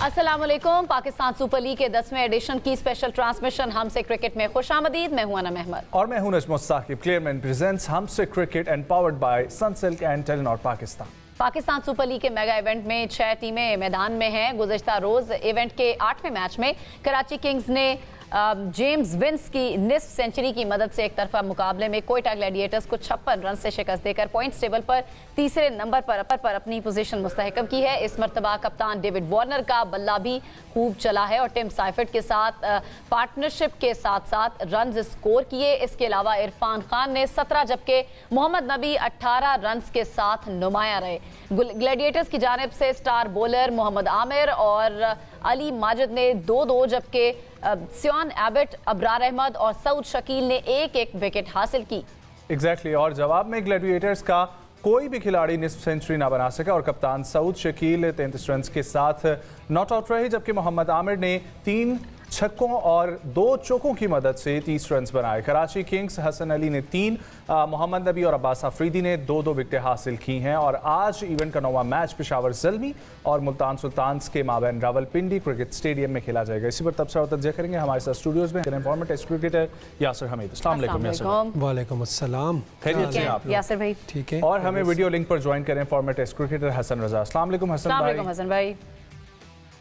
अस्सलाम वालेकुम। Pakistan super league के 10वें एडिशन की स्पेशल ट्रांसमिशन हमसे क्रिकेट में खुशामदीद। मैं हूं अनम अहमद और मैं हूं नजमुत साकिब। क्लियरमैन प्रेजेंट्स हमसे cricket empowered by Sunsilk and Telenor Pakistan. Pakistan super league के मेगा इवेंट में 6 टीमें मैदान में हैं। गुज़िश्ता रोज इवेंट के 8वें मैच में कराची किंग्स ने जेम्स विंस की निस्फ सेंचुरी की मदद से एक तरफा मुकाबले में कोयटा ग्लैडिएटर्स को 56 रन से शिकस्त देकर पॉइंट्स टेबल पर तीसरे नंबर पर अपनी पोजीशन मुस्तहकम की है। इस मरतबा कप्तान डेविड वार्नर का बल्ला भी खूब चला है और टिम साइफर्ट के साथ पार्टनरशिप के साथ साथ रन स्कोर किए। इसके अलावा इरफान खान ने 17 जबकि मोहम्मद नबी 18 रन के साथ नुमाया रहे। ग्लैडिएटर्स की जानिब से स्टार बॉलर मोहम्मद आमिर और अली माजिद ने 2-2 जबकि सियान एबट, अबरार अहमद और सऊद शकील ने एक एक विकेट हासिल की। एग्जैक्टली और जवाब में ग्लैडिएटर्स का कोई भी खिलाड़ी निस्फ सेंचुरी ना बना सका और कप्तान सऊद शकील 33 रन के साथ नॉट आउट रहे, जबकि मोहम्मद आमिर ने 3 छक्कों और 2 चौकों की मदद से 30 रन बनाए। कराची किंग्स हसन अली ने 3, मोहम्मद नबी और अब्बास अफरीदी ने 2-2 विकेटें हासिल की हैं। और आज इवेंट का 9वां मैच पेशावर ज़ल्मी और मुल्तान सुल्तान्स के माबैन रावलपिंडी क्रिकेट स्टेडियम में खेला जाएगा। इसी पर तबसरा और तज्ज़िया करेंगे हमारे साथ स्टूडियोज़ में इन्फॉर्मेटिव क्रिकेटर यासिर हमीद। अस्सलाम वालेकुम। वालेकुम अस्सलाम। खैरियत से आप यासिर भाई? ठीक है। और हमें वीडियो लिंक पर ज्वाइन करें इन्फॉर्मेटिव क्रिकेटर हसन रजा। अस्सलाम वालेकुम हसन भाई।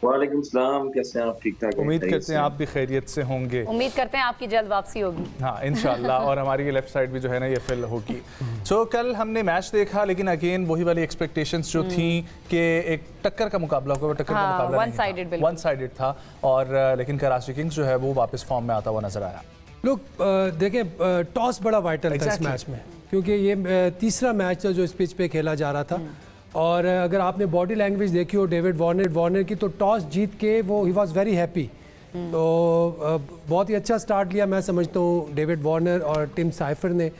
वालेकुम सलाम, कैसे हैं आप? ठीक ठाक? उम्मीद करते हैं आप भी खैरियत से होंगे। उम्मीद करते हैं आपकी जल्द वापसी होगी। हाँ इंशाल्लाह। और हमारी ये लेफ्ट साइड भी जो है ना ये फिल होगी। सो कल हमने मैच देखा, लेकिन अगेन वही वाली एक्सपेक्टेशंस जो थी कि एक टक्कर का मुकाबला होगा, टक्कर का मुकाबला वन साइडेड था। और लेकिन कराची किंग्स जो है वो वापस फॉर्म में आता हुआ नजर आया। लोग देखें, टॉस बड़ा वाइटल था इस मैच में, क्योंकि ये तीसरा मैच था जो इस पिच पे खेला जा रहा था। और अगर आपने बॉडी लैंग्वेज देखी हो डेविड वार्नर की, तो टॉस जीत के वो ही वॉज वेरी हैप्पी। तो बहुत ही अच्छा स्टार्ट लिया मैं समझता हूँ डेविड वार्नर और टिम साइफर ने।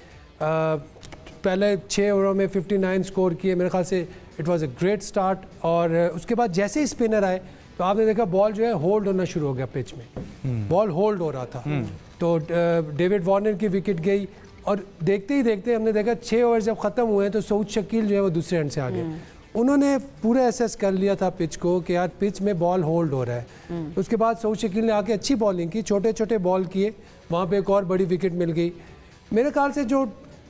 पहले 6 ओवरों में 59 स्कोर किए, मेरे ख्याल से it was a great start. और उसके बाद जैसे ही स्पिनर आए तो आपने देखा बॉल जो है होल्ड होना शुरू हो गया पिच में, बॉल होल्ड हो रहा था। तो डेविड वार्नर की विकेट गई और देखते ही देखते हमने देखा 6 ओवर जब ख़त्म हुए हैं तो सऊद शकील जो है वो दूसरे एंड से आ गए। उन्होंने पूरा एसेस कर लिया था पिच को कि यार पिच में बॉल होल्ड हो रहा है। तो उसके बाद सऊद शकील ने आके अच्छी बॉलिंग की, छोटे छोटे बॉल किए, वहाँ पे एक और बड़ी विकेट मिल गई। मेरे ख्याल से जो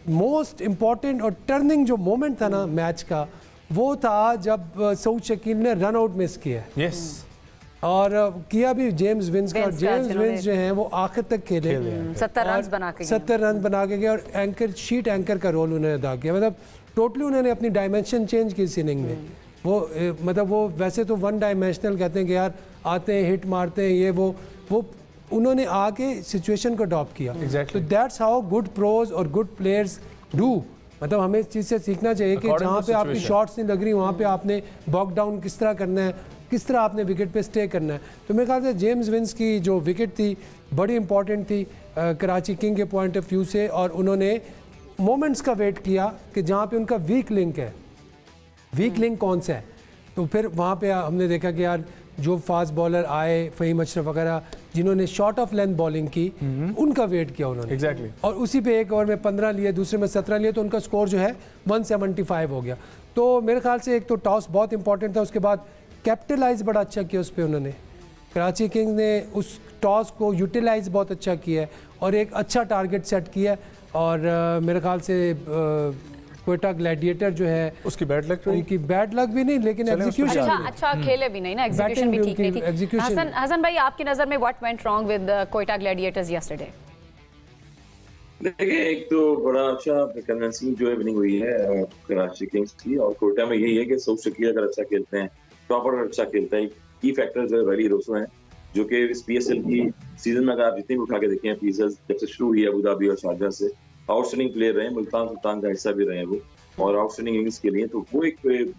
मोस्ट इम्पॉर्टेंट और टर्निंग जो मोमेंट था ना मैच का, वो था जब सऊद शकील ने रन आउट मिस किया। यस। और किया भी जेम्स विंस का। जेम्स विंस जो है वो आखिर तक खेले 70 रन बना के गए और एंकर शीट एंकर का रोल उन्होंने अदा किया। मतलब टोटली उन्होंने अपनी डायमेंशन चेंज की इस इनिंग में। वो मतलब वो वैसे तो वन डायमेंशनल कहते हैं कि यार आते हैं हिट मारते हैं ये वो उन्होंने आके सिचुएशन को अडॉप्ट किया। तो दैट्स हाउ गुड प्रोज और गुड प्लेयर्स डू। मतलब हमें इस चीज़ से सीखना चाहिए कि जहाँ पे आपकी शॉट्स नहीं लग रही वहाँ पे आपने बॉक डाउन किस तरह करना है, किस तरह आपने विकेट पे स्टे करना है। तो मेरे ख्याल से जेम्स विंस की जो विकेट थी बड़ी इंपॉर्टेंट थी कराची किंग के पॉइंट ऑफ व्यू से। और उन्होंने मोमेंट्स का वेट किया कि जहाँ पे उनका वीक लिंक है, वीक लिंक कौन सा है। तो फिर वहाँ पे हमने देखा कि यार जो फास्ट बॉलर आए, फ़हीम अशरफ वगैरह, जिन्होंने शॉर्ट ऑफ लेंथ बॉलिंग की, उनका वेट किया उन्होंने। Exactly. और उसी पे एक ओवर में 15 लिए, दूसरे में 17 लिए, तो उनका स्कोर जो है 175 हो गया। तो मेरे ख्याल से एक तो टॉस बहुत इंपॉर्टेंट था, उसके बाद कैपिटलाइज बड़ा अच्छा किया उस पर उन्होंने। कराची किंग्स ने उस टॉस को यूटिलाइज बहुत अच्छा किया है और एक अच्छा टारगेट सेट किया। और मेरे ख्याल से कोयटा ग्लैडिएटर जो है उसकी बैड लक, उनकी बैड लक भी नहीं, लेकिन एग्जीक्यूशन अच्छा खेले भी नहीं ना, एग्जीक्यूशन भी ठीक नहीं थी। हसन भाई, आपकी नज़र में what went wrong with Quetta Gladiators yesterday? देखिए, एक तो बड़ा अच्छा कन्विंसिंग जो है विनिंग हुई है कराची किंग्स की। और कोयटा में यही है कि सऊद शकील अगर अच्छा खेलते हैं, टॉपर अच्छा खेलता है, की फैक्टर जो है वैली रोसो हैं, जो कि इस PSL की सीजन में अगर आप जितने भी उठा के देखें, PSL जब से शुरू हुई है अबू धाबी और शारजाह से, आउटस्टैंडिंग प्लेयर रहे, मुल्तान सुल्तान का हिस्सा भी रहे वो, और आउटस्टैंडिंग इनिंग्स के लिए। तो वो एक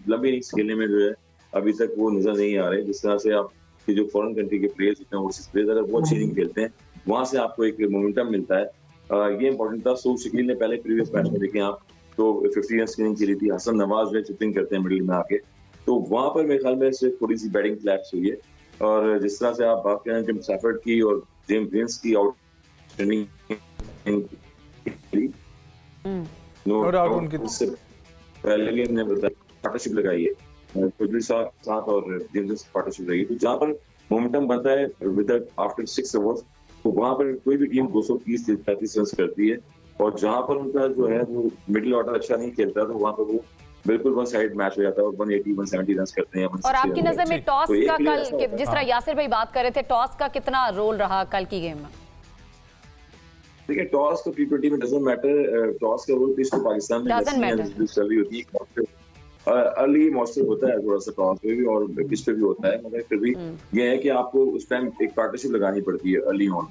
लंबी इनिंग्स खेलने में जो है अभी तक वो नजर नहीं आ रहे। जिस तरह से आप की जो फॉरेन कंट्री के प्लेयर्स होते हैं, ओवरसीज प्लेयर्स, अगर वो अच्छी इनिंग खेलते हैं, वहाँ से आपको एक मोमेंटम मिलता है। ये इंपॉर्टेंट था। सऊद शकील ने पहले प्रीवियस मैच में देखें आप तो 50 रन की इनिंग खेली थी। हसन नवाज जो चिपिंग करते हैं मिडिल में आके, तो वहाँ पर मेरे ख्याल में सिर्फ थोड़ी सी बैटिंग क्लैप्स हुई है। और जिस तरह से आप बात करें टिम साइफर्ट की और जेम्स विंस की आउटस्टैंडिंग नो डाउट, उनकी उससे पहले भी हमने पार्टनरशिप लगाई है कुलदीप साथ और जेम्स पार्टनरशिप रहेगी, तो जहाँ पर मोमेंटम बनता है विद आफ्टर 6 ओवर्स, तो वहाँ पर कोई भी टीम 230-35 रन करती है, और जहाँ पर उनका जो है वो मिडिल ऑर्डर अच्छा नहीं खेलता, तो वहाँ पर वो बिल्कुल वन साइड मैच हो जाता है और 180-170 रन करते हैं। और आपकी नजर में टॉस का कल, जिस तरह यासिर भाई बात कर रहे थे, टॉस का कितना रोल रहा कल की गेम में? देखिए, टॉस तो T20 में डजंट मैटर, टॉस का रोल तो पाकिस्तान में चल रही होती है, अर्ली मॉइस्चर होता है थोड़ा सा टॉस पे भी और पिच पे भी होता है, मगर फिर भी ये है कि आपको उस टाइम एक पार्टनरशिप लगानी पड़ती है early on.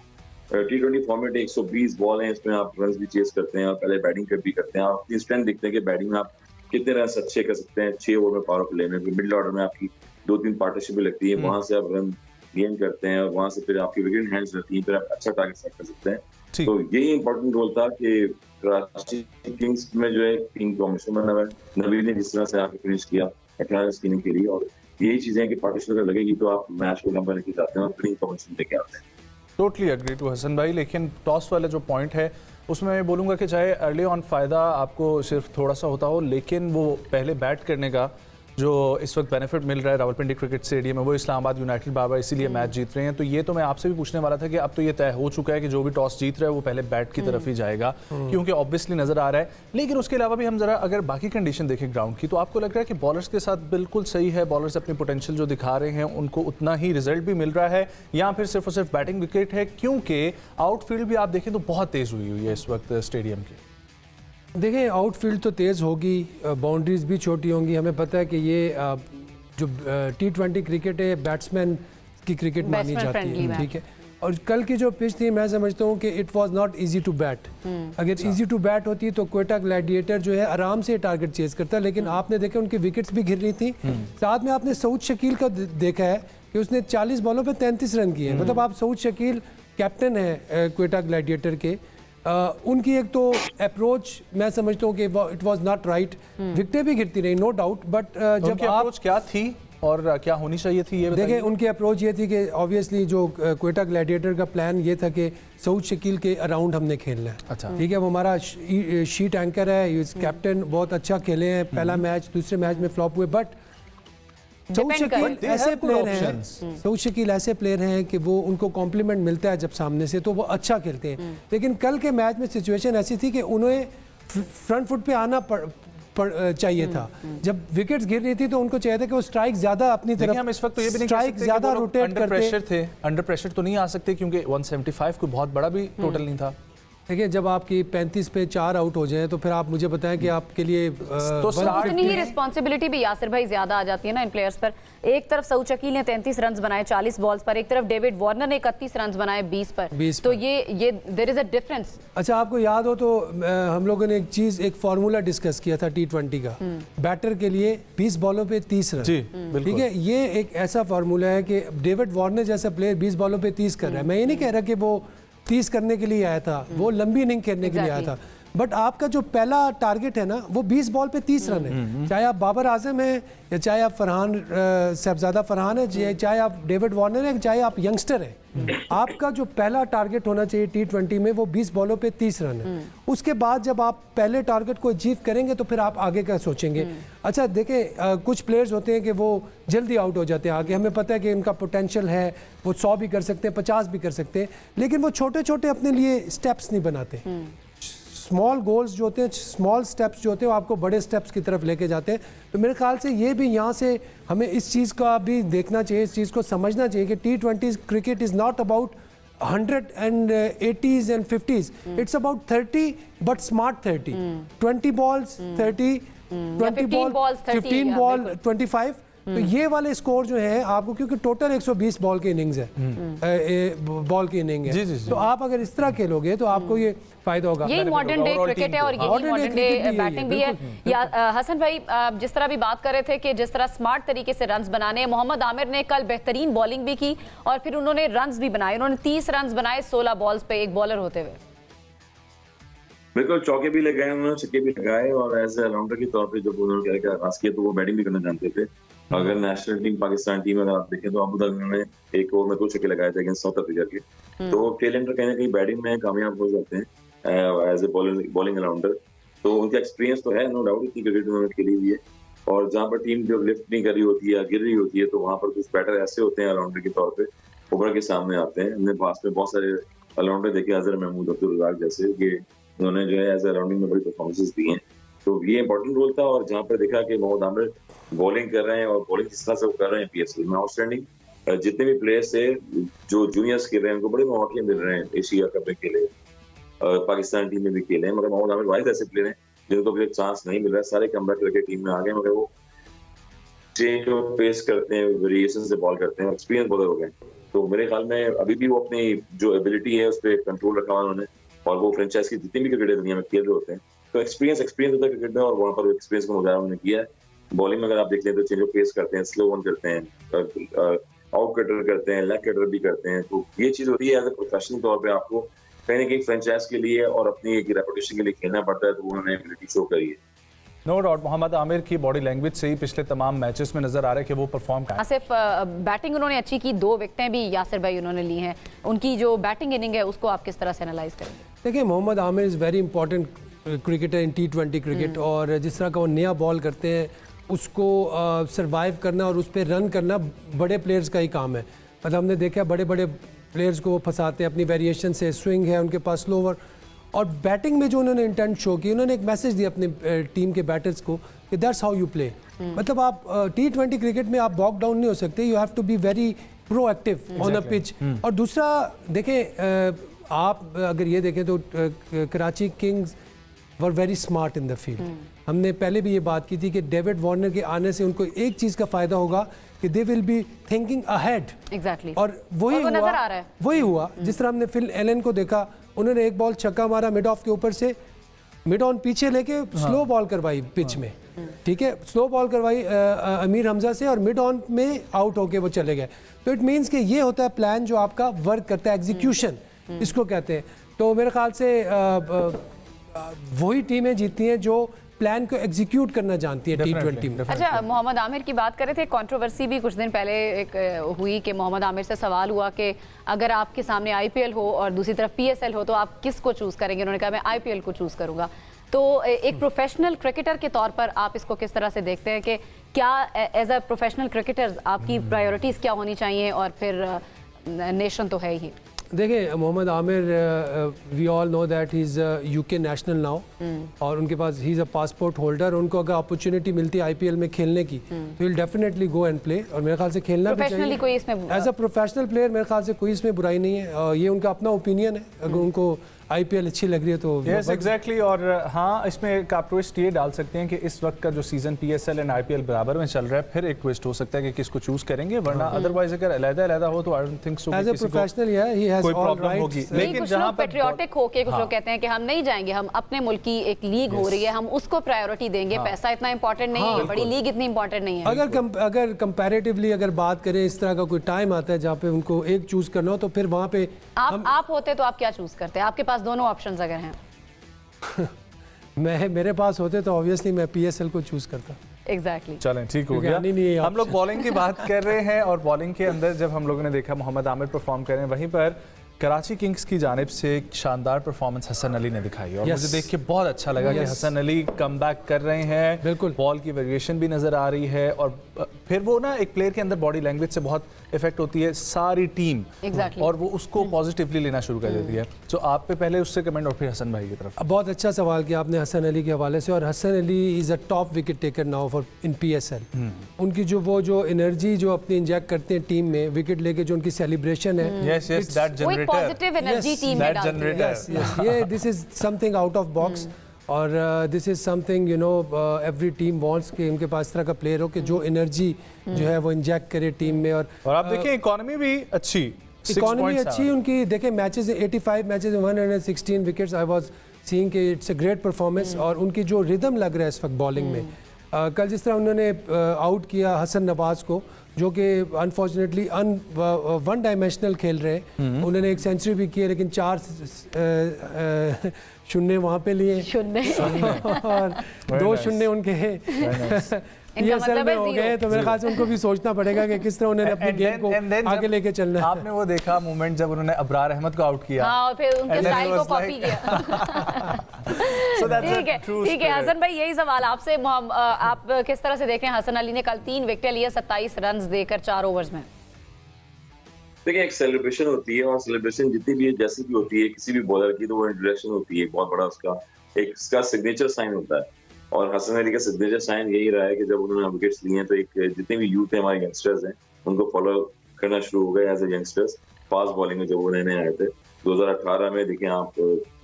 T20 format 120 ball है, इसमें आप रन भी चेस करते हैं और पहले बैटिंग भी करते हैं, आप अपनी स्ट्रेंथ देखते हैं कि बैटिंग में आप कितने रन अच्छे कर सकते हैं 6 ओवर में पावर प्ले में, मिडिल ऑर्डर में आपकी 2-3 पार्टनरशिप लगती है, वहां से आप रन गेन करते हैं और वहां से फिर आपकी विकेट हैंड्स रहती है, फिर आप अच्छा टारगेट सेट कर सकते हैं। तो यही इंपॉर्टेंट रोल था कि कराची किंग्स में जो है किंग कॉम्बिनेशन बना हुआ है, नबी ने जिस तरह से आके फिनिश किया 18 स्पिनिंग के लिए, और यही चीजें कि पार्टनरशिप अगर लगेगी तो आप मैच को लंबा लेके जाते हैं और किंग कॉम्बिनेशन लेके आते हैं। टोटली एग्री टू हसन भाई, लेकिन टॉस वाला जो पॉइंट है उसमें मैं बोलूँगा कि चाहे अर्ली ऑन फ़ायदा आपको सिर्फ थोड़ा सा होता हो, लेकिन वो पहले बैट करने का जो इस वक्त बेनिफिट मिल रहा है रावलपिंडी क्रिकेट स्टेडियम में, वो इस्लामाबाद यूनाइटेड बार बार इसीलिए मैच जीत रहे हैं। तो ये तो मैं आपसे भी पूछने वाला था कि अब तो ये तय हो चुका है कि जो भी टॉस जीत रहा है वो पहले बैट की तरफ ही जाएगा, क्योंकि ऑब्वियसली नजर आ रहा है। लेकिन उसके अलावा भी हम जरा अगर बाकी कंडीशन देखें ग्राउंड की, तो आपको लग रहा है कि बॉलर्स के साथ बिल्कुल सही है, बॉलर्स अपनी पोटेंशियल जो दिखा रहे हैं उनको उतना ही रिजल्ट भी मिल रहा है, या फिर सिर्फ और सिर्फ बैटिंग विकेट है? क्योंकि आउटफील्ड भी आप देखें तो बहुत तेज हुई है इस वक्त स्टेडियम की। देखें, आउटफील्ड तो तेज़ होगी, बाउंड्रीज भी छोटी होंगी। हमें पता है कि ये जो T20 क्रिकेट है बैट्समैन की क्रिकेट मानी जाती है, ठीक है। और कल की जो पिच थी मैं समझता हूँ कि it was not easy to bat. अगर इजी टू बैट होती तो क्वेटा ग्लैडिएटर जो है आराम से टारगेट चेज करता, लेकिन आपने देखा उनकी विकेट्स भी गिर रही थी। साथ में आपने सऊद शकील का देखा है कि उसने 40 बॉलों पे 33 रन किए। मतलब आप सऊद शकील कैप्टन है क्वेटा ग्लैडिएटर के, उनकी एक तो अप्रोच मैं समझता हूँ कि इट वाज नॉट राइट। विकेटें भी गिरती रही नो डाउट, बट जब आप क्या थी और क्या होनी चाहिए थी ये देखिए, उनकी अप्रोच ये थी कि ऑब्वियसली जो क्वेटा ग्लैडिएटर का प्लान ये था कि सऊद शकील के अराउंड हमने खेलना है। अच्छा, ठीक है, वो हमारा शीट एंकर है, कैप्टन बहुत अच्छा खेले हैं, पहला मैच, दूसरे मैच में फ्लॉप हुए, बट सऊद शकील ऐसे प्लेयर हैं, सऊद शकील ऐसे प्लेयर हैं कि वो उनको कॉम्प्लीमेंट मिलता है जब सामने से तो वो अच्छा खेलते हैं। लेकिन कल के मैच में सिचुएशन ऐसी थी कि उन्हें फ्रंट फुट पे आना चाहिए था। जब विकेट्स गिर रही थी तो उनको चाहिए था कि वो स्ट्राइक ज्यादा अपनी तरफ, हम इस वक्त तो ये भी नहीं स्ट्राइक ज्यादा रोटेट करते। अंडर प्रेशर तो नहीं आ सकते क्योंकि 175 कोई बहुत बड़ा भी टोटल नहीं था। देखिए, जब आपकी 35 पे 4 आउट हो जाए तो फिर आप मुझे बताएं कि आपके लिए तो उतनी ही रिस्पॉन्सिबिलिटी भी यासिर भाई ज्यादा आ जाती है ना इन प्लेयर्स पर। एक तरफ सऊद शकील ने 33 रन बनाए 40 बॉल्स पर, एक तरफ डेविड वार्नर ने 31 रन बनाए 20 पर, तो ये देयर इज अ डिफरेंस। अच्छा, आपको याद हो तो हम लोगों ने एक फार्मूला डिस्कस किया था T20 का, बैटर के लिए 20 बॉलों पे 30 रन, ठीक है। ये एक ऐसा फार्मूला है कि डेविड वार्नर जैसा प्लेयर 20 बॉलों पे 30 कर रहा है। मैं ये नहीं कह रहा कि वो 30 करने के लिए आया था, वो लंबी इनिंग खेलने के लिए आया था, बट आपका जो पहला टारगेट है ना वो 20 बॉल पे 30 रन है। चाहे आप बाबर आजम है, या चाहे आप साहबजादा फरहान है, चाहे आप डेविड वार्नर है, चाहे आप यंगस्टर है, आपका जो पहला टारगेट होना चाहिए T20 में वो 20 बॉलों पे 30 रन है। उसके बाद जब आप पहले टारगेट को अचीव करेंगे तो फिर आप आगे का सोचेंगे। अच्छा देखें, कुछ प्लेयर्स होते हैं कि वो जल्दी आउट हो जाते हैं आगे, हमें पता है कि इनका पोटेंशियल है, वो 100 भी कर सकते हैं, 50 भी कर सकते हैं, लेकिन वो छोटे छोटे अपने लिए स्टेप्स नहीं बनाते। स्मॉल गोल्स जो होते हैं, स्मॉल स्टेप्स जो होते हैं वो आपको बड़े स्टेप्स की तरफ लेके जाते हैं। तो मेरे ख्याल से ये भी यहाँ से हमें इस चीज़ का भी देखना चाहिए, इस चीज़ को समझना चाहिए कि T20 cricket is not about 180s and 50s, it's about 30 but smart 30, 20 balls 30, 20 balls 15 ball 25। तो ये वाले स्कोर जो है आपको, क्योंकि टोटल 120 बॉल की इनिंग्स है, बॉल की इनिंग है, तो आप अगर इस तरह खेलोगे तो आपको ये फायदा होगा। ये मॉडर्न डे क्रिकेट है और ये मॉडर्न डे बैटिंग भी है। या हसन भाई जिस तरह भी बात कर रहे थे कि जिस तरह स्मार्ट तरीके से रन्स बनाने, मोहम्मद आमिर ने कल बेहतरीन बॉलिंग भी की और फिर उन्होंने रन्स भी बनाए, उन्होंने 30 रन्स बनाए 16 बॉल्स पे एक बॉलर होते हुए। बिल्कुल, चौके भी लगाए उन्होंने, छक्के भी लगाए, और एज ए ऑलराउंडर के तौर पे जब उन्होंने क्या किया तो वो बैटिंग भी करना जानते थे। अगर नेशनल टीम पाकिस्तान टीम अगर आप देखें तो अबू धाबी में एक ओवर में 2 छक्के लगाए थे अगेंस्ट साउथ अफ्रीका के, तो टेलेंटर कहीं ना कहीं बैटिंग में कामयाब हो जाते हैं एज ए बॉलिंग ऑलराउंडर। तो उनका एक्सपीरियंस तो है नो डाउट, इतनी क्रिकेट उन्होंने खेली हुई है, और जहाँ पर टीम जब लिफ्ट नहीं कर रही होती है या गिर रही होती है, तो वहाँ पर कुछ बैटर ऐसे होते हैं ऑलराउंडर के तौर पे उभर के सामने आते हैं। हमने पास में बहुत सारे ऑलराउंडर देखे, अजहर महमूद, अब्दुल रज़ाक जैसे, कि उन्होंने जो है एज ए राउंडिंग में बड़ी परफॉर्मेंसेस दी हैं, तो ये इंपॉर्टेंट रोल था। और जहाँ पर देखा कि मोहम्मद आमिर बॉलिंग कर रहे हैं और बॉलिंग जिस तरह से वो कर रहे हैं PSL में आउटस्टैंडिंग। जितने भी प्लेयर्स थे जो जूनियर्स खेल रहे हैं उनको बड़े मौके मिल रहे हैं एशिया कप में खेले, पाकिस्तान टीम में भी खेले हैं, मगर मोहम्मद आमिर वाहिद ऐसे प्लेयर हैं जिनको भी एक चांस नहीं मिल रहा है। सारे कमबैक करके टीम में आ गए, मगर वो चेंज ऑफ पेस करते हैं, वेरिएशन से बॉल करते हैं, एक्सपीरियंस बहुत हो गए। तो मेरे ख्याल में अभी भी वो अपनी जो एबिलिटी है उस पर कंट्रोल रखा हुआ उन्होंने, और वो फ्रेंचाइज की जितनी भी क्रिकेटर दुनिया में खेल रहे होते हैं, तो एक्सपीरियंस होता है क्रिकेट में, और वहाँ पर एक्सपीरियंस का मुजाहरा उन्होंने किया है। बॉलिंग में अगर आप देख लें तो चेंज ऑफ पेस करते हैं, स्लो वन करते हैं, आउट कटर करते हैं, लेग कटर भी करते हैं। तो ये चीज होती है एज ए प्रोफेशनल तौर पे आपको कहीं ना कहीं फ्रेंचाइज के लिए और अपनी एक रेपुटेशन के लिए खेलना पड़ता है, तो उन्होंने एबिलिटी शो करी है। नो डाउट मोहम्मद आमिर की बॉडी लैंग्वेज से ही पिछले तमाम मैचेस में नजर आ रहा है कि वो परफॉर्म कर। सिर्फ बैटिंग उन्होंने अच्छी की, 2 विकेटें भी यासिर भाई उन्होंने ली हैं, उनकी जो बैटिंग इनिंग है उसको आप किस तरह से एनालाइज करेंगे? देखिए, Mohammad Amir is very important cricketer in T20 cricket, और जिस तरह का वो नया बॉल करते हैं उसको सरवाइव करना और उस पर रन करना बड़े प्लेयर्स का ही काम है। मतलब हमने देखा बड़े बड़े प्लेयर्स को वो फंसाते हैं अपनी वेरिएशन से, स्विंग है उनके पास, स्लो ओवर, और बैटिंग में जो उन्होंने इंटेंट शो की, उन्होंने एक मैसेज दिया अपने टीम के बैटर्स को कि दैट्स हाउ यू प्ले। मतलब आप T20 क्रिकेट में आप बॉक डाउन नहीं हो सकते, you have to be very proactive on a pitch. और दूसरा देखें, आप अगर ये देखें तो Karachi kings were very smart in the field. हमने पहले भी ये बात की थी कि डेविड वार्नर के आने से उनको एक चीज़ का फ़ायदा होगा कि they will be thinking ahead. Exactly. और वही हुआ, नजर आ रहा है। वही हुआ जिस तरह हमने फिल एलन को देखा, उन्होंने एक बॉल छक्का मारा मिड ऑफ के ऊपर से, मिड ऑन पीछे लेके स्लो बॉल करवाई पिच में, ठीक है, स्लो बॉल करवाई अमीर हमजा से, और मिड ऑन में आउट होके वो चले गए। तो इट मीन्स कि ये होता है प्लान जो आपका वर्क करता है, एग्जीक्यूशन इसको कहते हैं। तो मेरे ख्याल से वही टीमें जीतती हैं जो प्लान को एग्जीक्यूट करना जानती है T20 में। अच्छा, मोहम्मद आमिर की बात करें थे, कंट्रोवर्सी भी कुछ दिन पहले एक हुई कि मोहम्मद आमिर से सवाल हुआ कि अगर आपके सामने IPL हो और दूसरी तरफ PSL हो तो आप किसको चूज करेंगे? उन्होंने कहा मैं IPL को चूज करूंगा। तो एक प्रोफेशनल क्रिकेटर के तौर पर आप इसको किस तरह से देखते हैं कि क्या एज अ प्रोफेशनल क्रिकेटर आपकी प्रायोरिटीज क्या होनी चाहिए? और फिर नेशन तो है ही। देखिए, Mohammad Amir, we all know that he is UK national now, और उनके पास he is a passport holder. उनको अगर अपॉर्चुनिटी मिलती है IPL में खेलने की तो will definitely go and play, और मेरे ख्याल से खेलना भी चाहिए। कोई इसमें एज अ प्रोफेशनल प्लेयर मेरे ख्याल से कोई इसमें बुराई नहीं है, ये उनका अपना ओपिनियन है। अगर उनको IPL अच्छी लग रही है तो यस एग्जैक्टली। और हाँ, इसमें एक आप ट्विस्ट ये डाल सकते हैं कि इस वक्त का जो सीजन PSL एंड IPL बराबर में चल रहा है, फिर एक ट्विस्ट हो सकता है कि किसको चूज करेंगे, वरना अदरवाइज अगर अलग-अलग हो तो I don't think so as a professional he has कोई ऑल प्रॉब्लम होगी। राइट्स। लेकिन जहां पेट्रियोटिक होके कुछ लोग कहते हैं कि हम नहीं जाएंगे, हम अपने मुल्क की एक लीग हो रही है, हम उसको प्रायोरिटी देंगे, पैसा इतना इंपॉर्टेंट नहीं है, बड़ी लीग इतनी इंपॉर्टेंट नहीं है। अगर कंपैरेटिवली अगर बात करें, इस तरह का कोई टाइम आता है जहाँ पे उनको एक चूज करना हो, तो फिर वहाँ पे आप होते तो आप क्या चूज करते? आपके पास दोनों ऑप्शंस अगर हैं। मेरे पास होते तो ऑब्वियसली मैं PSL को चूज करता। एग्जैक्टली। चलें, ठीक हो गया। हम लोग बॉलिंग की बात कर रहे हैं, और बॉलिंग के अंदर जब हम लोगों ने देखा मोहम्मद आमिर परफॉर्म कर रहे हैं, वहीं पर कराची किंग्स की जानिब से एक शानदार परफॉर्मेंस हसन अली ने दिखाई, और मुझे देख के बहुत अच्छा लगा कि हसन अली कमबैक कर रहे हैं। बिल्कुल, बॉल की वेरिएशन भी नजर आ रही है, और फिर वो ना एक प्लेयर के अंदर बॉडी लैंग्वेज से बहुत इफेक्ट होती है सारी टीम, और वो उसको पॉजिटिवली लेना शुरू कर देती है। तो आप पे पहले उससे कमेंट और फिर हसन भाई की तरफ। बहुत अच्छा सवाल किया आपने हसन अली के हवाले से, और Hasan Ali is a top wicket taker now for in PSL। उनकी जो एनर्जी जो अपनी इंजेक्ट करते हैं टीम में विकेट लेके, जो उनकी सेलिब्रेशन है, पॉजिटिव एनर्जी टीम में डालती है। ये this is something out of box, और this is something you know every team wants कि उनके पास तरह का प्लेयर हो कि जो एनर्जी जो है वो इंजेक्ट करे टीम में। और आप देखिए इकोनॉमी भी अच्छी, इकोनॉमी अच्छी उनकी। देखिए मैचेस 85 मैचेस में 116 विकेट्स, आई वाज सीइंग कि इट्स अ ग्रेट परफॉर्मेंस। और उनकी जो रिदम लग रहा है इस वक्त बॉलिंग में, कल जिस तरह उन्होंने आउट किया हसन नवाज को, जो कि अनफॉर्चुनेटली वन डायमेंशनल खेल रहे हैं, उन्होंने एक सेंचुरी भी की है, लेकिन 4 शून्य वहाँ पे लिए और 2 शून्य उनके इनका मतलब है हो गए, 0। तो मेरे ख्याल से उनको भी सोचना पड़ेगा कि किस तरह उन्होंने अपनी गेम को आगे लेके चलना है। आपने वो देखा मोमेंट जब उन्होंने अबरार अहमद को आउट किया, हाँ, और फिर उनके स्टाइल को कॉपी किया। ठीक है हसन भाई, यही सवाल आपसे, आप किस तरह से देख रहे हैं? हसन अली ने कल 3 विकेट लिए 27 रन देकर 4 ओवर्स में। देखिए, एक सेलिब्रेशन होती है, और सेलिब्रेशन जितनी भी जैसी भी होती है किसी भी बॉलर की, तो वो इंट्रोडक्शन होती है, बहुत बड़ा उसका एक इसका सिग्नेचर साइन होता है। और हसन अली का सिग्नेचर साइन यही रहा है कि जब उन्होंने विकेट्स लिए हैं तो एक जितने भी यूथ है, हमारे यंगस्टर्स हैं, उनको फॉलो करना शुरू हो गए as a youngsters. Fast bowling में जब वो नए आए थे 2018 में, देखिए आप,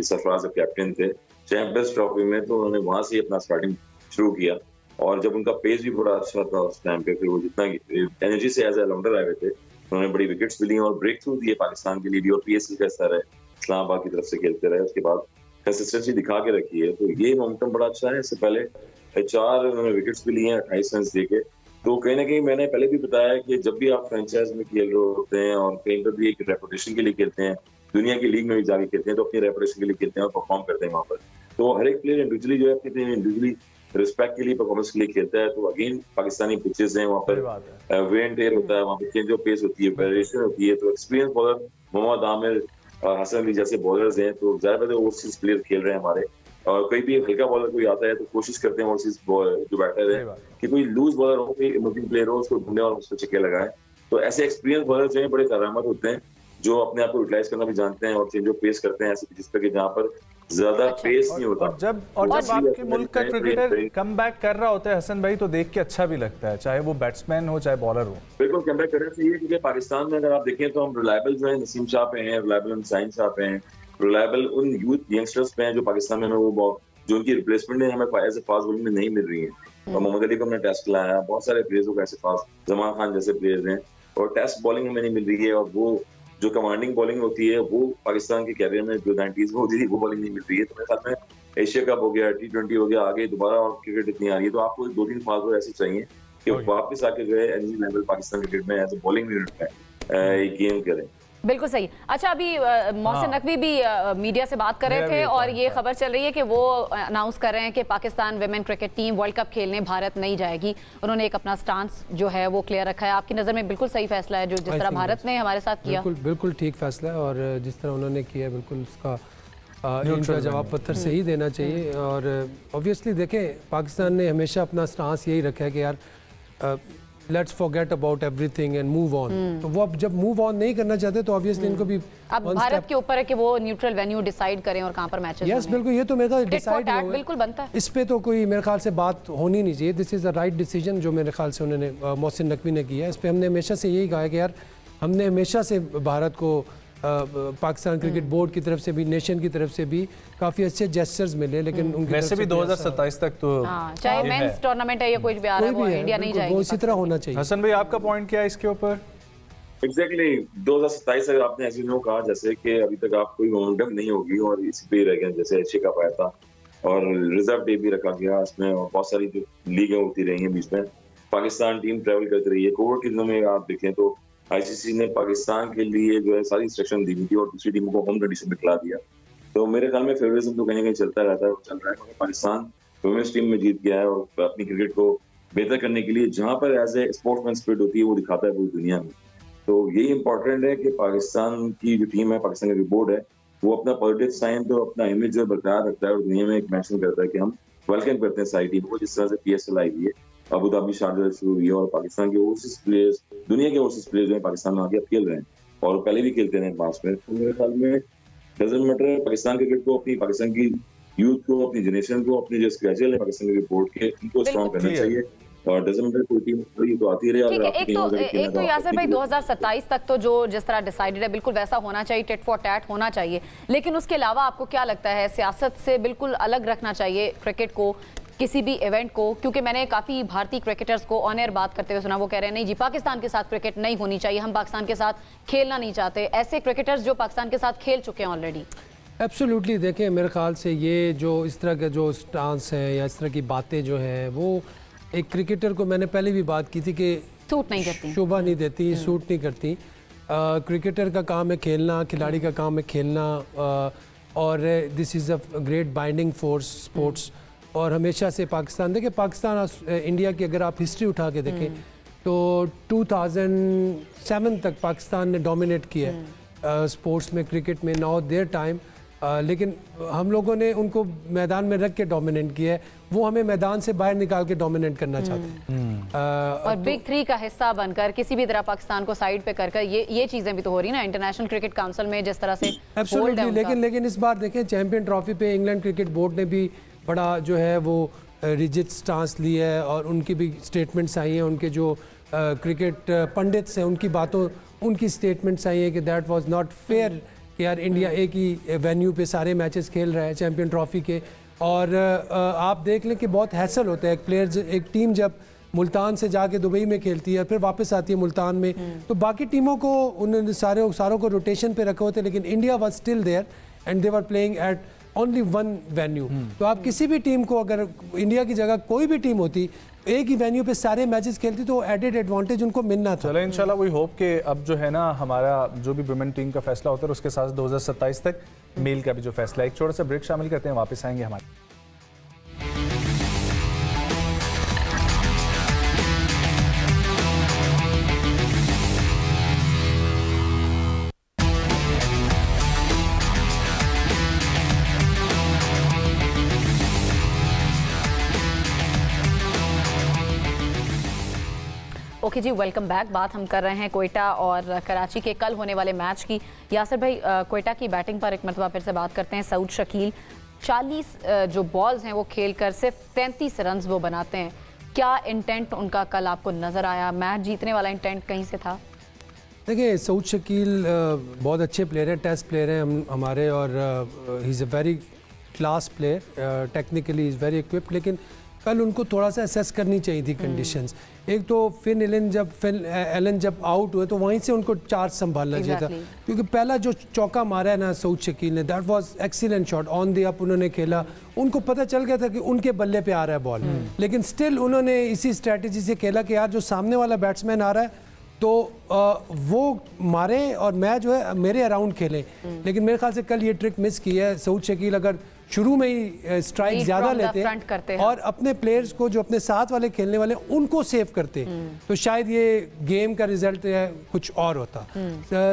सरफराज जब कैप्टन थे चैंपियंस ट्रॉफी में, तो उन्होंने वहां से अपना स्टार्टिंग शुरू किया। और जब उनका पेस भी बड़ा अच्छा था उस टाइम पे, फिर वो जितना एनर्जी से एज ए ऑलराउंडर आए हुए थे, उन्होंने बड़ी विकेट्स भी ली और ब्रेक थ्रू दिए पाकिस्तान के लिए भी। और पीएसएल का स्तर है, इस्लामाबाद की तरफ से खेलते रहे, उसके बाद कंसिस्टेंसी दिखा के रखी है, तो ये मोमेंटम बड़ा अच्छा है। इससे पहले 4 उन्होंने विकेट्स भी लिए हैं 28 रन देके। तो कहीं ना कहीं मैंने पहले भी बताया कि जब भी आप फ्रेंचाइज में खेल रहे होते हैं और कहीं पर भी एक रेपुटेशन के लिए खेलते हैं, दुनिया की लीग में भी जाके खेलते हैं, तो अपनी रेपुटेशन के लिए खेलते हैं और परफॉर्म करते हैं वहां पर। तो हर एक प्लेयर इंडिविजुअली जो है अपनी इंडिविजुअली रिस्पेक्ट के लिए, परफॉर्मेंस के लिए खेलता है। तो अगेन पाकिस्तानी पिचेस हैं, वहाँ पर वेयर एंड टेयर होता है, वहाँ पर चेंज ऑफ पेस होती है, वेरिएशन होती है। तो एक्सपीरियंस बॉलर मोहम्मद आमिर, हसन अली जैसे बॉलर्स हैं, तो ज्यादातर ओवरसीज प्लेयर खेल रहे हैं हमारे। और कोई भी हल्का बॉलर कोई आता है तो कोशिश करते हैं ओवरसीज जो बैटर है कि कोई लूज बॉलर हो, कोई इमर्जिंग प्लेयर हो, उसको ढूंढे और उसको छक्के लगाए। तो ऐसे एक्सपीरियंस बॉलर जो है बड़े करामत होते हैं, जो अपने आप को यूटिलाइज करना भी जानते हैं और चेंज ऑफ पेस करते हैं ऐसे जिस पर जहाँ पर ज्यादा पेस नहीं होता। और जब आपके मुल्क का क्रिकेटर कम बैक कर रहा होता है हसन भाई, तो देख के अच्छा भी लगता है, चाहे वो बैट्समैन हो चाहे बॉलर हो। बिल्कुल कम बैक करना चाहिए, क्योंकि पाकिस्तान में अगर आप देखें तो हम रिलायबल जो है नसीम शाह पे हैं, रिलायबल हुसैन शाह पे हैं, रिलायबल उन यूथ यंगस्टर्स पे हैं जो पाकिस्तान में वो जो उनकी रिप्लेसमेंट है हमें एज ए फास्ट बॉलिंग में नहीं मिल रही है। और मोहम्मद अली को हमने टेस्ट लाया, बहुत सारे प्लेयर्स को ऐसे फास्ट, जमान खान जैसे प्लेयर्स हैं, और टेस्ट बॉलिंग हमें नहीं मिल रही है। और वो जो कमांडिंग बॉलिंग होती है वो पाकिस्तान के कैरियर में जो 90s में होती थी वो बॉलिंग नहीं मिल रही है। तो मेरे ख्याल में एशिया कप हो गया, T20 हो गया, आगे दोबारा और क्रिकेट इतनी आ रही है, तो आपको 2-3 फास्ट बॉलर ऐसे चाहिए कि वापस आके जो है एनर्जी लेवल पाकिस्तान क्रिकेट में एज ए बॉलिंग यूनिट में गेम करें। बिल्कुल सही। अच्छा, अभी मोहसिन नकवी भी मीडिया से बात कर रहे थे और ये खबर चल रही है कि वो अनाउंस कर रहे हैं कि Pakistan women cricket team world cup खेलने भारत नहीं जाएगी। उन्होंने एक अपना स्टांस जो है वो क्लियर रखा है। आपकी नज़र में बिल्कुल सही फैसला है जो जिस तरह भारत ने हमारे साथ किया? बिल्कुल ठीक फैसला है, और जिस तरह उन्होंने किया बिल्कुल उसका इनका जवाब पत्थर से ही देना चाहिए। और ऑब्वियसली देखें, पाकिस्तान ने हमेशा अपना स्टांस यही रखा है कि यार let's forget about everything and move on. तो वो अब जब मूव ऑन नहीं करना चाहते तो ऑब्वियसली इनको भी अब भारत के ऊपर है कि वो न्यूट्रल वेन्यू डिसाइड करें और कहां पर मैचेस यस बिल्कुल, ये तो मेरा डिसाइड बिल्कुल बनता है, इस पे तो कोई मेरे ख्याल से बात होनी नहीं चाहिए। This is the right decision जो मेरे ख्याल से उन्होंने मोहसिन नकवी ने किया। इस पे हमने हमेशा से यही कहा है कि यार हमने हमेशा से भारत को पाकिस्तान क्रिकेट बोर्ड की तरफ से भी, नेशन की तरफ से भी काफ़ी अच्छे जेस्चर्स मिले, लेकिन उनकी वैसे भी 2027 तक तो चाहे मेंस टूर्नामेंट है या कोई भी आ रहा है वो इंडिया नहीं जाएगी, उसी तरह होना चाहिए। हसन भाई आपका पॉइंट क्या है इसके ऊपर? एग्जैक्टली 2027 अगर आपने ऐसे लोग कहा जैसे कि अभी तक आप कोई मोमेंटम नहीं होगी और इसी पे रह गया, जैसे एशिया कप आया था और रिजर्व डे भी रखा गया इसमें, और बहुत सारी जो लीगें होती रही हैं बीच में, पाकिस्तान टीम ट्रैवल करती रही है। कोविड के दिनों में आप देखें तो आईसीसी ने पाकिस्तान के लिए जो है सारी इंस्ट्रक्शन दी थी और दूसरी टीमों को होम कंडीशन में खिला दिया। तो मेरे ख्याल में फेवरिज्म तो कहीं ना कहीं चलता रहता है, चल रहा है, क्योंकि पाकिस्तान वुमेन्स टीम में जीत गया है और अपनी क्रिकेट को बेहतर करने के लिए जहां पर एज ए स्पोर्ट्समैन स्पिरिट होती है वो दिखाता है पूरी दुनिया में। तो यही इंपॉर्टेंट है कि पाकिस्तान की जो टीम है, पाकिस्तान का बोर्ड है, वो अपना पॉजिटिव साइन तो अपना इमेज जो बरकरार रखता है और दुनिया में एक मेंशन करता है कि हम वेलकम करते हैं सारी टीम को। जिस तरह से पीएसएल आई हुई है, अबू धाबी शारजा शुरू हुई है और पाकिस्तान के ओवरसीज प्लेयर्स, दुनिया के ओवरसीज प्लेयर्स जो है पाकिस्तान में आके अब खेल रहे हैं और पहले भी खेलते रहे पास में। तो मेरे ख्याल में डजंट मैटर, पाकिस्तान क्रिकेट को, अपनी पाकिस्तान की यूथ को, अपनी जनरेशन को, अपने जो स्केड्यूल है पाकिस्तान क्रिकेट बोर्ड के, उनको स्ट्रॉन्ग करना चाहिए। और डजंट मैटर कोई टीम तो आती रहे। एक तो यासिर भाई 2027 तक तो जो जिस तरह डिसाइडेड है बिल्कुल वैसा होना चाहिए, टेट फॉर टैट होना चाहिए, लेकिन उसके अलावा आपको क्या लगता है सियासत से बिल्कुल अलग रखना चाहिए क्रिकेट को, किसी भी इवेंट को? क्योंकि मैंने काफ़ी भारतीय क्रिकेटर्स को ऑन एयर बात करते हुए सुना, वो कह रहे हैं नहीं जी पाकिस्तान के साथ क्रिकेट नहीं होनी चाहिए, हम पाकिस्तान के साथ खेलना नहीं चाहते। ऐसे क्रिकेटर्स जो पाकिस्तान के साथ खेल चुके हैं ऑलरेडी। एब्सोल्युटली, देखें मेरे ख्याल से ये जो इस तरह के जो स्टांस हैं या इस तरह की बातें जो हैं वो एक क्रिकेटर को, मैंने पहले भी बात की थी कि सूट नहीं करती, शोभा नहीं देती, सूट नहीं करती। क्रिकेटर का काम है खेलना, खिलाड़ी का काम है खेलना, और this is a great binding force sports. और हमेशा से पाकिस्तान, देखिए पाकिस्तान और इंडिया की अगर आप हिस्ट्री उठा के देखें तो 2007 तक पाकिस्तान ने डोमिनेट किया है स्पोर्ट्स में, क्रिकेट में, नाउ देयर टाइम। लेकिन हम लोगों ने उनको मैदान में रख के डोमिनेट किया है, वो हमें मैदान से बाहर निकाल के डोमिनेट करना चाहते हैं। और बिग थ्री का हिस्सा बनकर किसी भी तरह पाकिस्तान को साइड पे कर ये चीजें भी तो हो रही ना इंटरनेशनल क्रिकेट काउंसिल में जिस तरह से। एब्सोल्युटली, लेकिन इस बार देखें चैंपियन ट्रॉफी पे इंग्लैंड क्रिकेट बोर्ड ने भी बड़ा जो है वो रिजिड स्टांस ली है और उनकी भी स्टेटमेंट्स आई हैं, उनके जो क्रिकेट पंडित्स हैं उनकी बातों, उनकी स्टेटमेंट्स आई हैं कि दैट वाज नॉट फेयर कि यार इंडिया एक ही वेन्यू पे सारे मैचेस खेल रहा है चैंपियन ट्रॉफी के। और आप देख लें कि बहुत हैसल होता है एक प्लेयर, एक टीम जब मुल्तान से जाके दुबई में खेलती है फिर वापस आती है मुल्तान में, तो बाकी टीमों को उन्होंने सारों को रोटेशन पे रखे होते, लेकिन India was still there and they were playing at only one venue. तो आप किसी भी टीम को, अगर इंडिया की जगह कोई भी टीम होती एक ही वेन्यू पे सारे मैचेस खेलती तो एडेड एडवांटेज उनको मिलना था। चलो इंशाल्लाह वी होप कि अब जो है ना हमारा जो भी वुमेन टीम का फैसला होता है उसके साथ 2027 तक मेल का भी जो फैसला है। एक छोटा सा ब्रेक शामिल करते हैं, वापस आएंगे हमारे। ओके जी, वेलकम बैक। बात हम कर रहे हैं कोयटा और कराची के कल होने वाले मैच की। यासिर भाई, कोयटा की बैटिंग पर एक मरतबा फिर से बात करते हैं। सऊद शकील 40 जो बॉल्स हैं वो खेलकर सिर्फ 33 रन वो बनाते हैं। क्या इंटेंट उनका कल आपको नज़र आया? मैच जीतने वाला इंटेंट कहीं से था? देखिए सऊद शकील बहुत अच्छे प्लेयर हैं, टेस्ट प्लेयर हैं हमारे, और ही is a very class player, technically is very equipped. लेकिन कल उनको थोड़ा सा असेस करनी चाहिए थी कंडीशंस। एक तो फिन एलन जब आउट हुए तो वहीं से उनको चार्ज संभालना चाहिए था, क्योंकि पहला जो चौका मारा है ना सऊद शकील ने, that was excellent shot on the up उन्होंने खेला। उनको पता चल गया था कि उनके बल्ले पे आ रहा है बॉल, लेकिन स्टिल उन्होंने इसी स्ट्रेटजी से खेला कि यार जो सामने वाला बैट्समैन आ रहा है तो वो मारे और मैं जो है मेरे अराउंड खेलें। लेकिन मेरे ख्याल से कल ये ट्रिक मिस की है सऊद शकील। अगर शुरू में ही स्ट्राइक ज़्यादा लेते और अपने प्लेयर्स को जो अपने साथ वाले खेलने वाले उनको सेव करते तो शायद ये गेम का रिजल्ट कुछ और होता।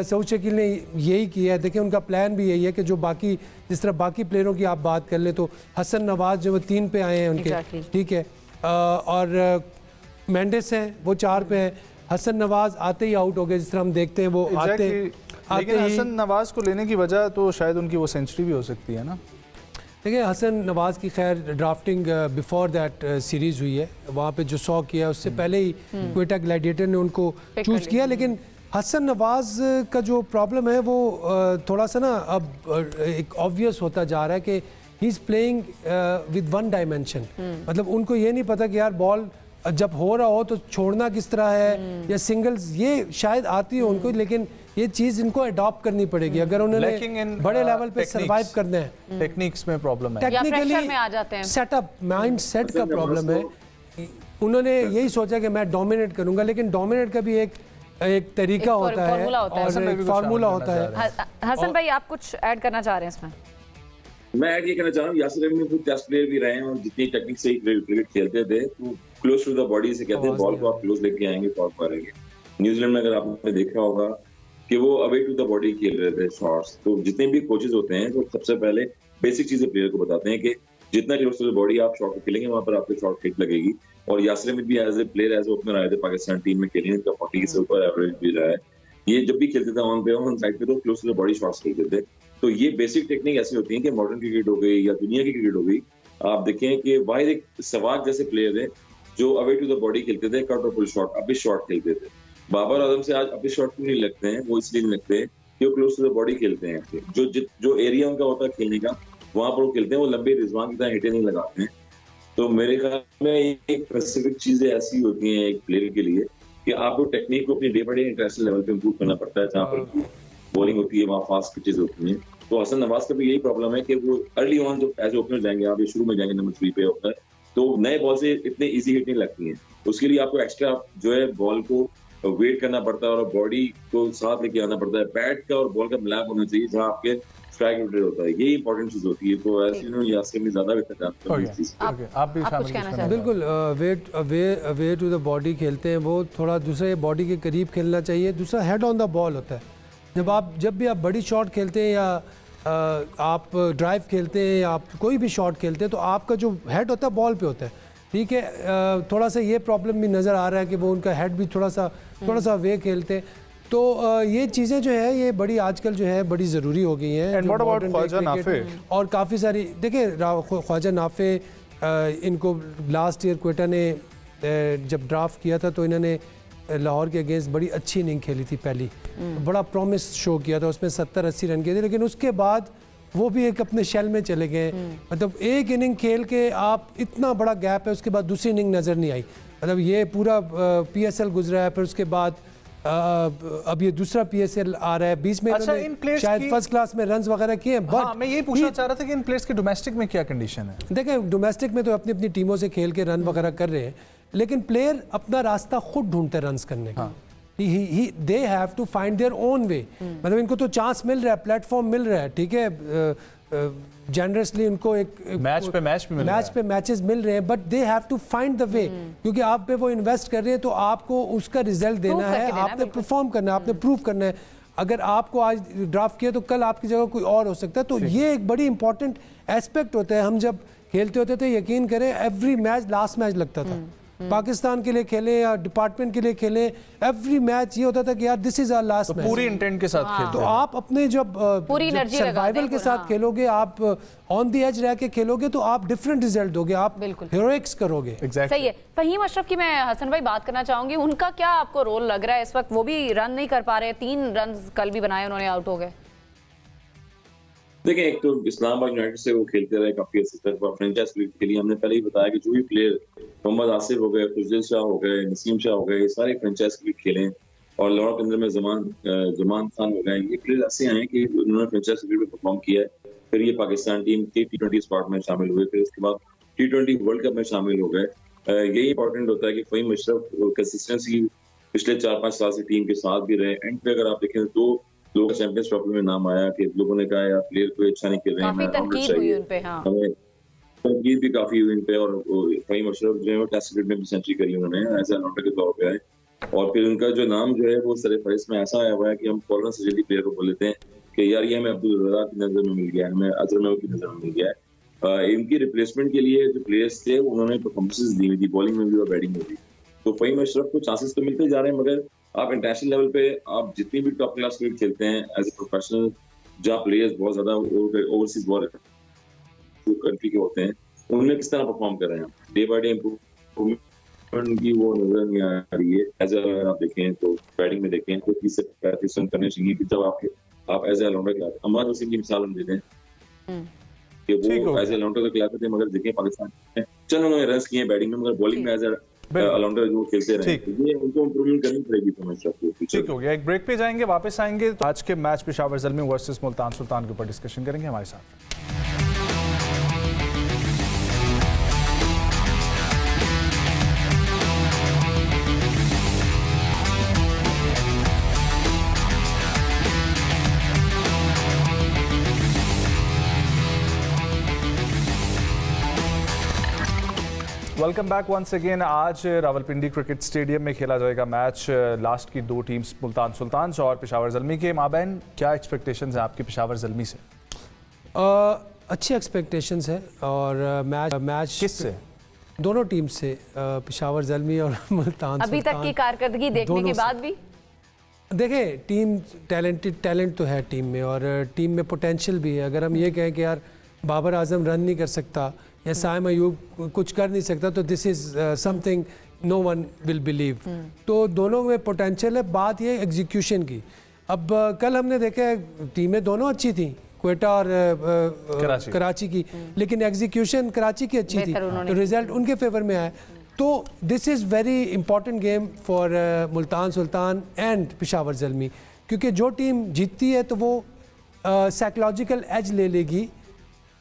सऊद शकील ने यही किया है। देखिए उनका प्लान भी यही है कि जो बाकी, जिस तरह बाकी प्लेयरों की आप बात कर लें तो हसन नवाज जो वो 3 पे आए हैं उनके, ठीक है, और मेंडिस हैं वो 4 पे हैं। हसन नवाज आते ही आउट हो गए, जिस तरह हम देखते हैं वो आते लेकिन हसन नवाज को लेने की वजह तो शायद उनकी वो सेंचुरी भी हो सकती है ना। देखिए हसन नवाज की खैर ड्राफ्टिंग बिफोर दैट सीरीज़ हुई है, वहाँ पे जो 100 किया उससे पहले ही क्वेटा ग्लैडिएटर ने उनको चूज़ किया। लेकिन हसन नवाज का जो प्रॉब्लम है वो थोड़ा सा ना अब एक ऑब्वियस होता जा रहा है कि he is playing with one dimension. मतलब उनको ये नहीं पता कि यार बॉल जब हो रहा हो तो छोड़ना किस तरह है या सिंगल्स, ये शायद आती है उनको, लेकिन ये चीज इनको अडॉप्ट करनी पड़ेगी अगर उन्होंने बड़े लेवल पे सरवाइव करना है। टेक्निक्स में प्रॉब्लम है, टेक्निकली सेटअप, माइंड सेट का प्रॉब्लम है। उन्होंने यही सोचा कि मैं डोमिनेट करूंगा, लेकिन डोमिनेट का भी एक तरीका होता है और एक फार्मूला होता है। हसन भाई आप कुछ ऐड करना चाह रहे हैं इसमें? मैं ऐड ये करना चाह रहा हूँ, यासिर अली खुद टेस्ट प्लेयर भी रहे हैं और जितनी टेक्निक से क्रिकेट खेलते थे तो क्लोज टू द बॉडी से कहते हैं बॉल को आप क्लोज लेके आएंगे फॉल करेंगे। न्यूजीलैंड में अगर आपने देखा होगा कि वो अवे टू द बॉडी खेल रहे थे शॉट्स। तो जितने भी कोचेज होते हैं तो सबसे पहले बेसिक चीजें प्लेयर को बताते हैं कि जितना क्लोज टू द बॉडी आप शॉट खेलेंगे वहां पर आपको शॉट हिट लगेगी। और यासिर अली भी as a player as opener आए थे पाकिस्तान टीम में खेलने, इनका 40 से ऊपर एवरेज भी रहा है। ये जब भी खेलते थे ऑन साइड पे तो close to the body shots खेलते थे। तो ये बेसिक टेक्निक ऐसी होती है कि मॉडर्न क्रिकेट हो गई या दुनिया की क्रिकेट हो गई, आप देखें कि वाहिद एक सहवाग जैसे प्लेयर है जो अवे टू द बॉडी खेलते थे, कट और पुल शॉट, अपिश शॉट खेलते थे। बाबर आजम से आज अपिश शॉट क्यों नहीं लगते हैं? वो इसलिए नहीं लगते हैं कि वो क्लोज टू द बॉडी खेलते हैं। जो एरिया उनका होता है खेलने का वहां पर वो खेलते हैं, वो लंबे रिजवान की तरह हिटे नहीं लगाते हैं। तो मेरे ख्याल में एक स्पेसिफिक चीजें ऐसी होती हैं एक प्लेयर के लिए कि आपको टेक्निक को अपनी day by day international level पे इम्प्रूव करना पड़ता है। जहाँ पर बॉलिंग होती है वहाँ फास्ट पिचेज होती हैं। तो हसन नवाज का भी यही प्रॉब्लम है कि वो अर्ली ऑन जो एज ओपनर जाएंगे, आप ये शुरू में जाएंगे नंबर 3 पे ओपनर, तो नए बॉल से इतने इजी हिट नहीं लगती हैं। उसके लिए आपको एक्स्ट्रा जो है बॉल को वेट करना पड़ता है और बॉडी को साथ लेके आना पड़ता है। बैट का और बॉल का मिलाप होना चाहिए, जहाँ आपके स्ट्राइक रेट होता है, ये इंपॉर्टेंट चीज होती है। तो ऐसे यासिर में ज्यादा बेहतर जानते हैं इस चीज को। आप भी कुछ कहना चाहते हैं? बिल्कुल, वे टू द बॉडी खेलते हैं वो, थोड़ा दूसरे बॉडी के करीब खेलना चाहिए। दूसरा हेड ऑन द बॉल होता है। जब भी आप बड़ी शॉट खेलते हैं या आप ड्राइव खेलते हैं या आप कोई भी शॉट खेलते हैं तो आपका जो हेड होता है बॉल पे होता है, ठीक है। थोड़ा सा ये प्रॉब्लम भी नज़र आ रहा है कि वो उनका हेड भी थोड़ा सा वे खेलते हैं। तो ये चीज़ें जो है ये बड़ी आजकल जो है बड़ी ज़रूरी हो गई हैं। ख्वाजा नाफे और काफ़ी सारी देखिए, ख्वाजा नाफे इनको लास्ट ईयर क्वेटा ने जब ड्राफ्ट किया था तो इन्होंने लाहौर के अगेंस्ट बड़ी अच्छी इनिंग खेली थी पहली, बड़ा प्रॉमिस शो किया था, उसमें 70-80 रन किए थे। लेकिन उसके बाद वो भी एक अपने शेल में चले गए। मतलब एक इनिंग खेल के आप इतना बड़ा गैप है, उसके बाद दूसरी इनिंग नज़र नहीं आई। मतलब ये पूरा PSL गुजरा है, फिर उसके बाद अब ये दूसरा PSL आ रहा है, बीच में शायद फर्स्ट क्लास में रन्स वगैरह किए हैं। बट मैं ये पूछना चाह रहा था कि इन प्लेयर्स के डोमेस्टिक में क्या कंडीशन है? देखें, डोमेस्टिक में तो अपनी अपनी टीमों से खेल के रन वगैरह कर रहे हैं, लेकिन प्लेयर अपना रास्ता खुद ढूंढते हैं रन्स करने का। They have to find their own way. मतलब इनको तो चांस मिल रहा है, प्लेटफॉर्म मिल रहा है, ठीक है, जनरसली उनको एक मैच पे मैचेस मिल रहे हैं, but they have to find the way. क्योंकि आप पे वो इन्वेस्ट कर रहे हैं तो आपको उसका रिजल्ट देना है, आपने परफॉर्म करना है, आपने प्रूव करना है। अगर आपको आज ड्राफ्ट किया तो कल आपकी जगह कोई और हो सकता है। तो ये एक बड़ी इंपॉर्टेंट एस्पेक्ट होता है। हम जब खेलते होते थे, यकीन करें, एवरी मैच लास्ट मैच लगता था। पाकिस्तान के लिए खेलें या डिपार्टमेंट के लिए खेलें, एवरी मैच ये होता था कि यार this is our last match, पूरी इंटेंट के साथ खेलते तो आप अपने जब सर्वाइवल के साथ खेलोगे, आप ऑन द एज रह के खेलोगे तो आप डिफरेंट रिजल्ट दोगे, आप हीरोइक्स करोगे। सही है। फहीम अशरफ की मैं हसन भाई बात करना चाहूंगी, उनका क्या आपको रोल लग रहा है इस वक्त? वो भी रन नहीं कर पा रहे, 3 रन कल भी बनाए उन्होंने, आउट हो गए। देखिए, एक तो इस्लामाबाद यूनाइटेड से वो खेलते रहे काफी अच्छे तक, फ्रेंचाइज लीग के लिए हमने पहले ही बताया कि जो भी प्लेयर मोहम्मद आसिफ हो गए, फुजल शाह हो गए, नसीम शाह हो गए, ये सारे फ्रेंचाइज लीग खेले। और लाहौर के अंदर में जमान खान हो गए, ये प्लेयर ऐसे आए कि उन्होंने फ्रेंचाइज लीग में परफॉर्म किया है। फिर ये पाकिस्तान टीम के T20 स्क्वाड में शामिल हुए, फिर उसके बाद T20 वर्ल्ड कप में शामिल हो गए। यही इंपॉर्टेंट होता है कि फहीम अशरफ कंसिस्टेंसी पिछले 4-5 साल से टीम के साथ भी रहे। एंड पे अगर आप देखें तो लोग चैंपियंस ट्रॉफी में नाम आया कि लोगों ने कहा यार प्लेयर कोई अच्छा नहीं खेल रहे हैं, तनकीद हुई उन पे। हाँ, तनकीद भी काफी हुई इन पे। और फहीम अशरफ जो है वो टेस्ट क्रिकेट में भी सेंचुरी करी उन्होंने एज ए ऑलराउंडर के तौर पे आए। और फिर उनका जो नाम जो है वो सरफहरिस्त में ऐसा आया हुआ है कि हम फौरन से जल्दी प्लेयर को बोल लेते हैं कि यार ये हमें अब्दुल रज़ाक की नजर में मिल गया है, हमें अजहर महमूद की नजर में मिल गया है। इनकी रिप्लेसमेंट के लिए जो प्लेयर्स थे उन्होंने परफॉर्मेंसेस दी हुई थी, बॉलिंग में भी और बैटिंग में भी। तो फहीम अशरफ को चांसेस तो मिलते जा रहे हैं, मगर आप इंटरनेशनल लेवल पे आप जितनी भी टॉप क्लास क्रिकेट खेलते हैं एज ए प्रोफेशनल, जहाँ प्लेयर्स बहुत ज्यादा ओवरसीज कंट्री के होते हैं, उनमें किस तरह परफॉर्म कर रहे हैं, डे बाय डे इम्प्रूवमेंट की वो नजर नहीं आ रही है। एज अगर आप देखें तो बैटिंग में देखें तो 30 से 35 रन करने चाहिए कि जब आप एज ए ऑलराउंडर खिलाते। अमर वसीम की मिसाल हम देते हैं कि वो एज ए ऑलराउंडर खिलाते थे, मगर देखें पाकिस्तान में चलो उन्होंने रन किए बैटिंग में, मगर बॉलिंग में एज ए ऑलराउंडर जो खेलते रहे, ये उनको इंप्रूवमेंट करनी पड़ेगी। ठीक हो गया, एक ब्रेक पे जाएंगे, वापस आएंगे तो आज के मैच पेशावर ज़ल्मी वर्सेस मुल्तान सुल्तान के ऊपर डिस्कशन करेंगे। हमारे साथ वेलकम बैक वंस अगेन। आज रावलपिंडी क्रिकेट स्टेडियम में खेला जाएगा मैच लास्ट की 2 टीम्स मुल्तान सुल्तान और पेशावर ज़ल्मी के माबैन। क्या एक्सपेक्टेशंस हैं आपकी पेशावर ज़ल्मी से? अच्छी एक्सपेक्टेशंस है। और मैच किससे? दोनों टीम से, पेशावर ज़ल्मी और मुल्तान अभी तक की कारकर्दगी देखने के बाद भी देखें, टीम टैलेंट तो है टीम में, और टीम में पोटेंशियल भी है। अगर हम ये कहें कि यार बाबर आजम रन नहीं कर सकता या साइम अयूब कुछ कर नहीं सकता, तो this is something no one will believe. तो दोनों में पोटेंशियल है, बात ये एग्जीक्यूशन की। अब कल हमने देखा टीमें दोनों अच्छी थी, क्वेटा और कराची की, लेकिन एग्जीक्यूशन कराची की अच्छी थी, तो रिजल्ट उनके फेवर में आया। तो this is very important game for Multan sultan and Peshawar Zalmi, क्योंकि जो टीम जीतती है तो वो साइकोलॉजिकल एज ले लेगी,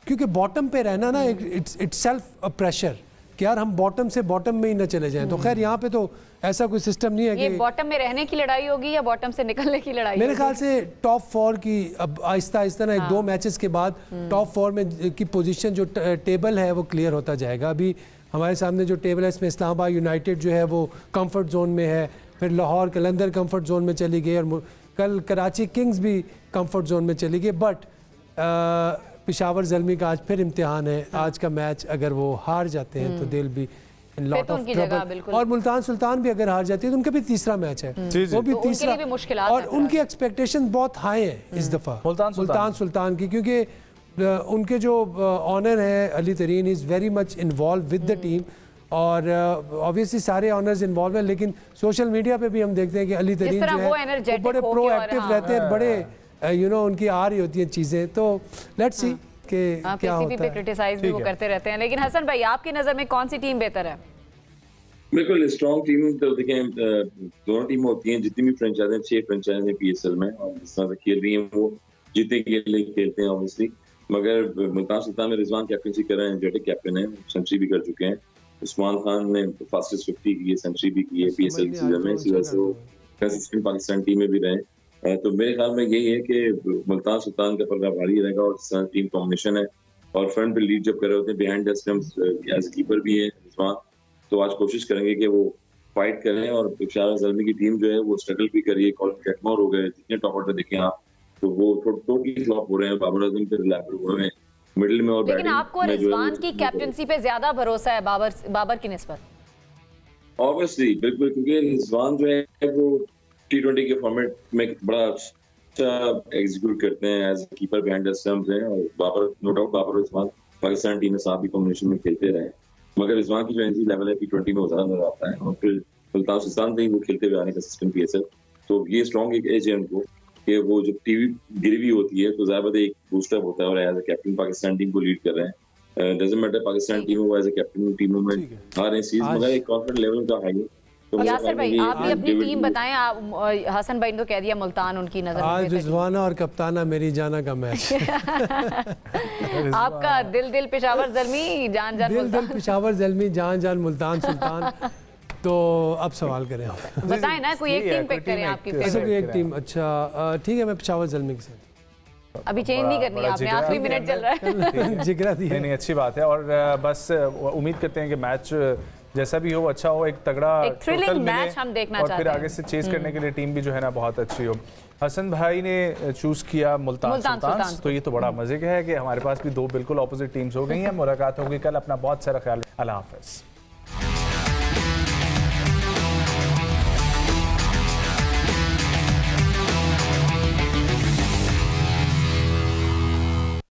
क्योंकि बॉटम पे रहना ना इट्स सेल्फ प्रेशर। कि यार हम बॉटम से बॉटम में ही न चले जाएं। तो खैर यहाँ पे तो ऐसा कोई सिस्टम नहीं है ये कि बॉटम में रहने की लड़ाई होगी या बॉटम से निकलने की लड़ाई मेरे होगी? ख्याल से टॉप 4 की अब आहिस्ता आहिस्ता ना 2 मैचेस के बाद टॉप 4 में की पोजीशन जो टेबल है वो क्लियर होता जाएगा। अभी हमारे सामने जो टेबल है इसमें इस्लामाबाद यूनाइटेड जो है वो कंफर्ट जोन में है, फिर लाहौर कलंदर कंफर्ट जोन में चली गई और कल कराची किंग्स भी कंफर्ट जोन में चली गई। बट पेशावर ज़ल्मी का आज फिर इम्तिहान है। आज का मैच अगर वो हार जाते हैं तो दिल भी लॉट ऑफ ट्रबल, और मुल्तान सुल्तान भी अगर हार जाती है तो उनका भी तीसरा मैच है, वो भी तो तीसरा भी मुश्किल, और उनकी एक्सपेक्टेशन बहुत हाई है इस दफ़ा मुल्तान सुल्तान की, क्योंकि उनके जो ऑनर है अली तरीन is very much involve with the team, और ऑब्वियसली सारे ऑनर्स इन्वॉल्व हैं, लेकिन सोशल मीडिया पे भी हम देखते हैं कि अली तरीन जो है वो बड़े प्रोएक्टिव रहते हैं, बड़े यू नो उनकी आ रही होती हैं चीज़ें। तो लेट्स सी कि क्या होता है। क्रिटिसाइज भी वो करते रहते हैं, लेकिन हसन भाई आपकी नज़र में कौन सी टीम बेहतर है? बिल्कुल स्ट्रॉन्ग टीम तो देखें, दोनों टीम होती हैं, जितनी भी फ्रेंचाइज हैं, 6 फ्रेंचाइज हैं PSL में, और जिस तरह से खेल रही हैं वो जीतने के लिए खेलते हैं ऑब्वियसली। मगर मुल्तान सुल्तान में रिजवान कैप्टनसी कर रहे हैं, जेटिक कैप्टन है, सेंचुरी भी कर चुके हैं। उस्मान खान ने फास्टेस्ट 50 की है, सेंचुरी भी की है PSL सीजन में, इसी वजह से वो कंसिस्टेंट पाकिस्तान टीम में भी रहे। तो मेरे ख्याल में यही है कि मुल्तान सुल्तान का पल्ला भारी रहेगा, और टीम कॉम्बिनेशन है, और फ्रंट पे लीड जब कर रहे होते हैं, behind the stumps as keeper भी है रिजवान, तो आज कोशिश करेंगे कि वो फाइट करें। और पेशावर ज़ल्मी की टीम जो है वो स्ट्रगल भी कर रही है, कॉलिन कैटमोर हो गए, जितने टॉप ऑर्डर देखें आप तो वो टोटली फ्लॉप हो रहे हैं, बाबर आजम पे रिलायबल हुए हैं मिडिल में, और लेकिन आपको रिजवान की कैप्टनसी पे ज्यादा भरोसा है बाबर की निस्बत? ऑब्वियसली बिल्कुल, क्योंकि रिजवान जो है वो T20 के फॉर्मेट में बड़ा अच्छा एग्जीक्यूट करते हैं, as keeper behind the stumps हैं, और Babar no doubt Babar Rizwan Pakistan team में साथ भी कॉम्बिनेशन में खेलते रहे, मगर रिजवान की जो एनर्जी लेवल है T20 में वो ज्यादा नजर आता है, और फिर मुल्तान सुल्तान से ही वो खेलते हुए आने का सिस्टम PSL, तो ये स्ट्रॉन्ग एक एज है उनको कि वो जब टीवी गिरवी होती है तो ज़्यादा एक बूस्टअप होता है, और as a captain Pakistan team को लीड कर रहे हैं। डजंट मैटर पाकिस्तान टीम वो एज ए कैप्टन टीमों में आ रहे सीरीज, मगर एक कॉन्फिडेंस लेवल का हाई है। तो यासर भाई आप भी अपनी टीम बताएं। आप हसन भाई ने तो कह दिया मुल्तान उनकी नजर में आज रिजवाना और कप्ताना मेरी जाना का मैच आपका दिल पेशावर ज़ल्मी, जान दिल पेशावर ज़ल्मी, जान मुल्तान सुल्तान। तो अब सवाल करें आप, बताएं ना, कोई एक टीम पिक करें आपकी फेवरेट। एक टीम, अच्छा ठीक है, मैं पेशावर ज़ल्मी के साथ। अभी चेंज नहीं करनी आपने, आखिरी मिनट चल रहा है। जिगरा दी नहीं, अच्छी बात है, और बस उम्मीद करते हैं कि मैच जैसा भी हो अच्छा हो, एक तगड़ा एक थ्रिलिंग मैच हम देखना चाहते हैं, और फिर आगे से चेज करने के लिए टीम भी जो है ना बहुत अच्छी हो। हसन भाई ने चूज किया मुल्तान सुल्तान, तो ये तो बड़ा मजे का है कि हमारे पास भी 2 बिल्कुल ऑपोजिट टीम्स हो गई हैं। मुलाकात होगी कल, अपना बहुत सारा ख्याल, अल्लाह हाफिज।